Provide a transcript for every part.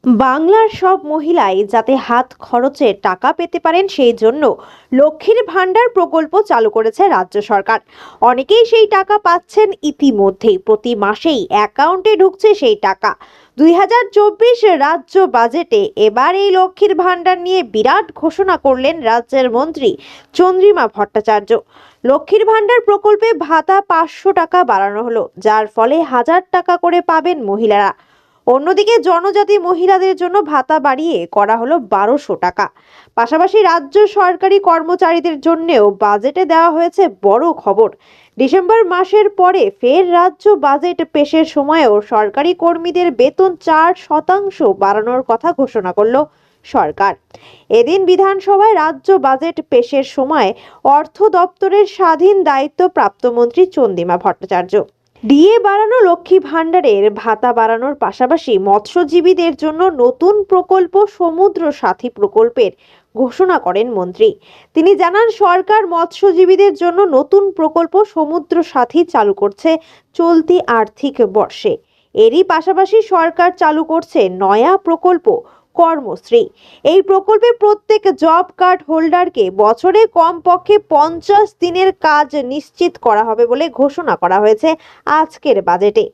বাংলার সব মহিলাই যাতে হাত খরচে টাকা পেতে পারেন সেই জন্য লক্ষ্মীর ভান্ডার প্রকল্প চালু করেছে রাজ্য সরকার। অনেকেই সেই টাকা পাচ্ছেন ইতিমধ্যেই, প্রতি মাসেই অ্যাকাউন্টে ঢুকছে সেই টাকা। 2024 রাজ্য বাজেটে এবার এই লক্ষ্মীর ভান্ডার নিয়ে বিরাট ঘোষণা করলেন রাজ্যের মন্ত্রী চন্দ্রিমা ভট্টাচার্য। লক্ষ্মীর ভান্ডার প্রকল্পে ভাতা 500 টাকা বাড়ানো হলো, যার ফলে 1000 টাকা করে পাবেন মহিলারা। অন্যদিকে জনজাতি মহিলাদের জন্য ভাতা বাড়িয়ে করা হলো 1200 টাকা। পাশাপাশি রাজ্য সরকারি কর্মচারীদের জন্যও বাজেটে দেওয়া হয়েছে বড় খবর। ডিসেম্বর মাসের পরে ফের রাজ্য বাজেট পেশের সময়েও সরকারি কর্মীদের বেতন 4% বাড়ানোর কথা ঘোষণা করলো সরকার। এদিন বিধানসভায় রাজ্য বাজেট পেশের সময় অর্থ দপ্তরের স্বাধীন দায়িত্বপ্রাপ্ত মন্ত্রী চন্দ্রিমা ভট্টাচার্য ডিএ বাড়ানো, লক্ষ্মী ভান্ডারের ভাতা বাড়ানোর পাশাপাশি মৎস্যজীবীদের জন্য নতুন প্রকল্প সমুদ্র সাথী প্রকল্পের ঘোষণা করেন মন্ত্রী। তিনি জানান, সরকার মৎস্যজীবীদের জন্য নতুন প্রকল্প সমুদ্র সাথী চালু করছে চলতি আর্থিক বর্ষে। এরই পাশাপাশি সরকার চালু করছে নয়া প্রকল্প কর্মশ্রী। এই প্রকল্পে প্রত্যেক জব কার্ড হোল্ডারকে বছরে কমপক্ষে 50 দিনের কাজ নিশ্চিত করা হবে বলে ঘোষণা করা হয়েছে আজকের বাজেটে।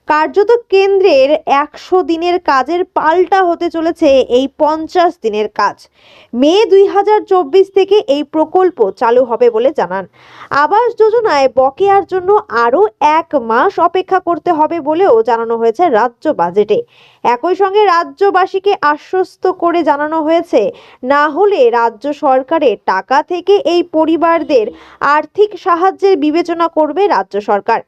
কার্যত কেন্দ্রের 100 দিনের কাজের পাল্টা হতে চলেছে এই 50 দিনের কাজ। মে 2024 থেকে এই প্রকল্প চালু হবে বলে জানান। আবাস যোজনায় বকেয়ার জন্য আরও 1 মাস অপেক্ষা করতে হবে বলেও জানানো হয়েছে রাজ্য বাজেটে। একই সঙ্গে রাজ্যবাসীকে আশ্বস্ত করে জানানো হয়েছে, না হলে রাজ্য সরকারের টাকা থেকে এই পরিবারদের আর্থিক সাহায্যের বিবেচনা করবে রাজ্য সরকার।